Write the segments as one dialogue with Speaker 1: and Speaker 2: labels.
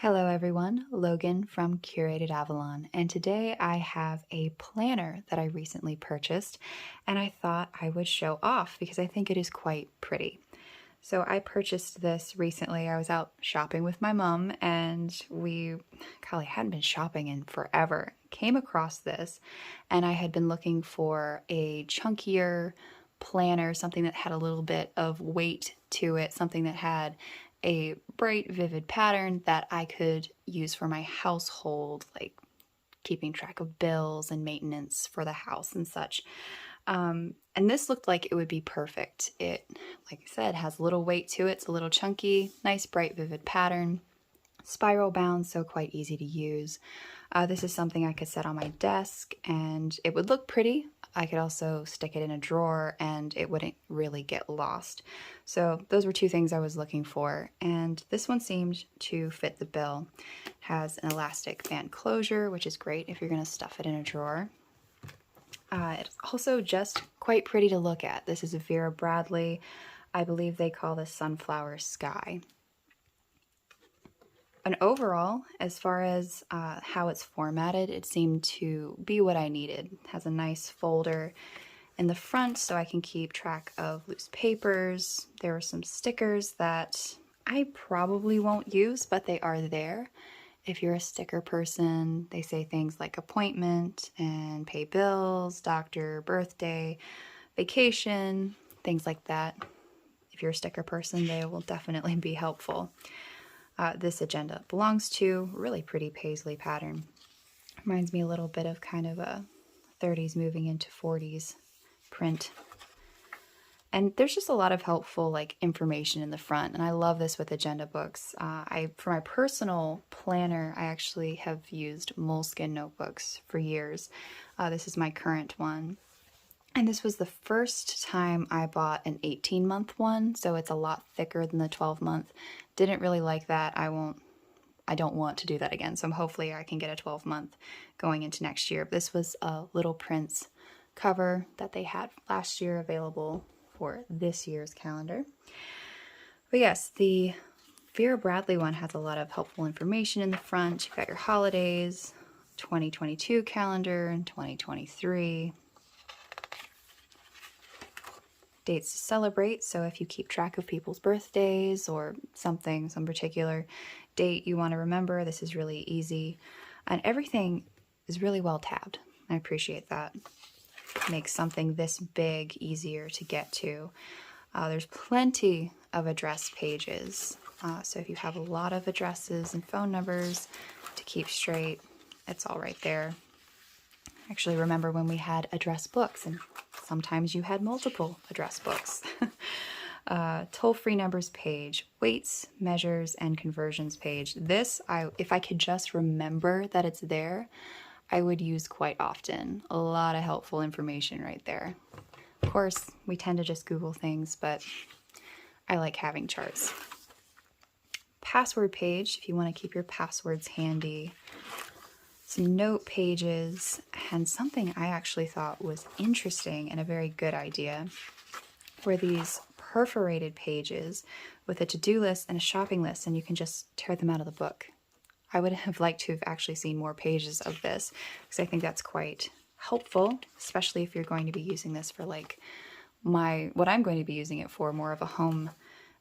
Speaker 1: Hello everyone, Logan from Curated Avalon, and today I have a planner that I recently purchased and I thought I would show off because I think it is quite pretty. So I purchased this recently. I was out shopping with my mom and golly, hadn't been shopping in forever. Came across this and I had been looking for a chunkier planner, something that had a little bit of weight to it, something that had a bright, vivid pattern that I could use for my household, like keeping track of bills and maintenance for the house and such. And this looked like it would be perfect. It, like I said, has a little weight to it. It's a little chunky, nice, bright, vivid pattern, spiral bound, so quite easy to use. This is something I could set on my desk and it would look pretty. I could also stick it in a drawer and it wouldn't really get lost. So those were two things I was looking for, and this one seemed to fit the bill. It has an elastic band closure, which is great if you're going to stuff it in a drawer. It's also just quite pretty to look at. This is a Vera Bradley. I believe they call this Sunflower Sky. And overall, as far as how it's formatted, it seemed to be what I needed. It has a nice folder in the front so I can keep track of loose papers. There are some stickers that I probably won't use, but they are there. If you're a sticker person, they say things like appointment and pay bills, doctor, birthday, vacation, things like that. If you're a sticker person, they will definitely be helpful. This agenda belongs to really pretty paisley pattern. Reminds me a little bit of kind of a 30s moving into 40s print. And there's just a lot of helpful information in the front, and I love this with agenda books. For my personal planner, I actually have used moleskin notebooks for years. This is my current one. And this was the first time I bought an 18-month one, so it's a lot thicker than the 12-month. Didn't really like that. I don't want to do that again, so hopefully I can get a 12-month going into next year. This was a Little Prince cover that they had last year available for this year's calendar. But yes, the Vera Bradley one has a lot of helpful information in the front. You've got your holidays, 2022 calendar, and 2023. Dates to celebrate, so if you keep track of people's birthdays or some particular date you want to remember, this is really easy. And everything is really well tabbed. I appreciate that. Makes something this big easier to get to. There's plenty of address pages, so if you have a lot of addresses and phone numbers to keep straight, it's all right there. I actually remember when we had address books, and sometimes you had multiple address books. Toll-free numbers page, weights, measures, and conversions page. This, if I could just remember that it's there, I would use quite often. A lot of helpful information right there. Of course, we tend to just Google things, but I like having charts. Password page, if you want to keep your passwords handy. Some note pages, and something I actually thought was interesting and a very good idea were these perforated pages with a to-do list and a shopping list, and you can just tear them out of the book. I would have liked to have actually seen more pages of this because I think that's quite helpful, especially if you're going to be using this for what I'm going to be using it for, more of a home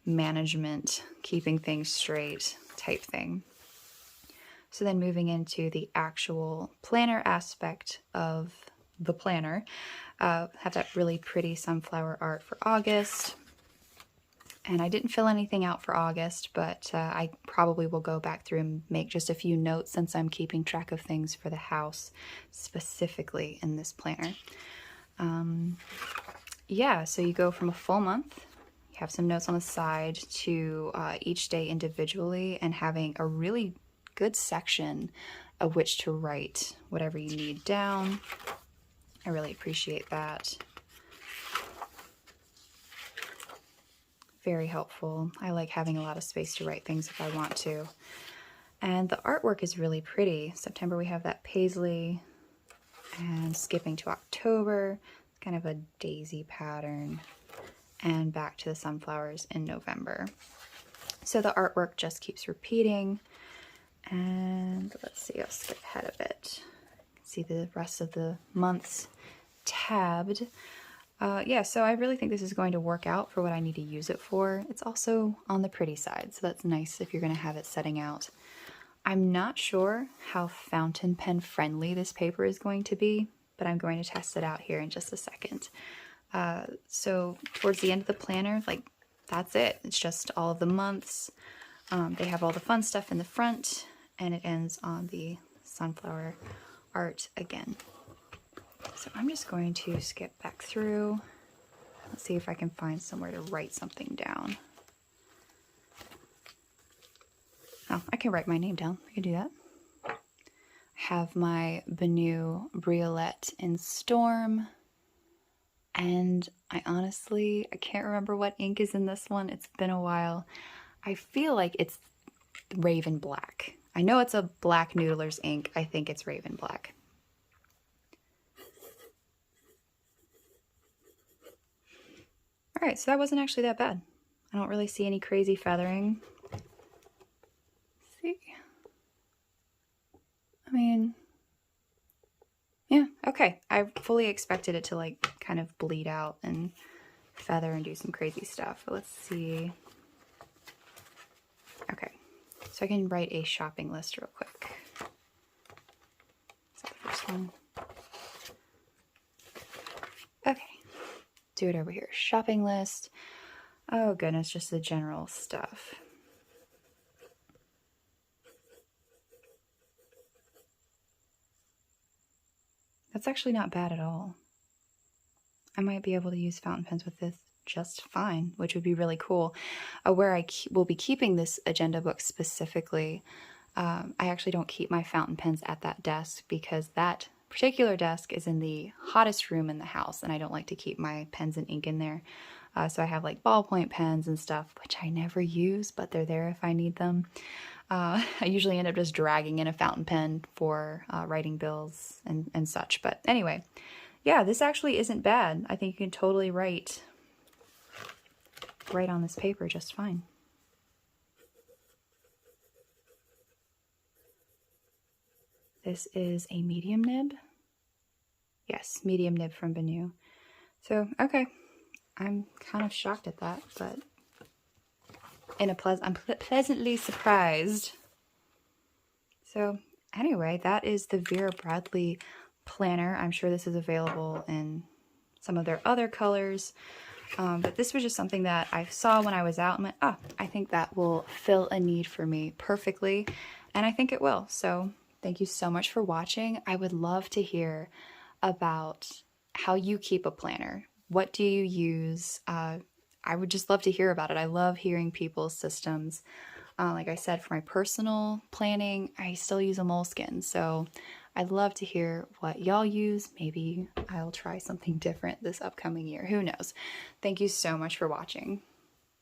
Speaker 1: management, keeping things straight type thing. So then moving into the actual planner aspect of the planner, have that really pretty sunflower art for August. And I didn't fill anything out for August, but I probably will go back through and make just a few notes since I'm keeping track of things for the house specifically in this planner. Yeah, so you go from a full month, you have some notes on the side, to each day individually, and having a really good section of which to write whatever you need down. I really appreciate that. Very helpful. I like having a lot of space to write things if I want to. And the artwork is really pretty. September we have that paisley, and skipping to October, kind of a daisy pattern, and back to the sunflowers in November. So the artwork just keeps repeating. And let's see, I'll skip ahead a bit. See the rest of the months tabbed. Yeah, so I really think this is going to work out for what I need to use it for. It's also on the pretty side, so that's nice if you're going to have it setting out. I'm not sure how fountain pen friendly this paper is going to be, but I'm going to test it out here in just a second. So towards the end of the planner, like, that's it. It's just all of the months. They have all the fun stuff in the front, and it ends on the sunflower art again. So I'm just going to skip back through. Let's see if I can find somewhere to write something down. Oh, I can write my name down. I can do that. I have my BENU Briolette in Storm. And I can't remember what ink is in this one. It's been a while. I feel like it's Raven Black. I know it's a black Noodler's ink. I think it's Raven Black. All right, so that wasn't actually that bad. I don't really see any crazy feathering. See? I mean, yeah, okay. I fully expected it to like kind of bleed out and feather and do some crazy stuff. But let's see. Okay, so I can write a shopping list real quick. Is that the first one? Okay, do it over here. Shopping list. Oh goodness, just the general stuff. That's actually not bad at all. I might be able to use fountain pens with this just fine, which would be really cool. Where I will be keeping this agenda book specifically, I actually don't keep my fountain pens at that desk because that particular desk is in the hottest room in the house, and I don't like to keep my pens and ink in there. So I have like ballpoint pens and stuff, which I never use, but they're there if I need them. I usually end up just dragging in a fountain pen for writing bills and such. But anyway, yeah, this actually isn't bad. I think you can totally write on this paper just fine. This is a medium nib. Yes, medium nib from BENU. So, okay. I'm kind of shocked at that, but I'm pleasantly surprised. So anyway, that is the Vera Bradley planner. I'm sure this is available in some of their other colors, but this was just something that I saw when I was out and went, oh, I think that will fill a need for me perfectly, and I think it will. So thank you so much for watching. I would love to hear about how you keep a planner. What do you use? I would just love to hear about it. I love hearing people's systems. Like I said, for my personal planning, I still use a Moleskine. So I'd love to hear what y'all use. Maybe I'll try something different this upcoming year. Who knows? Thank you so much for watching.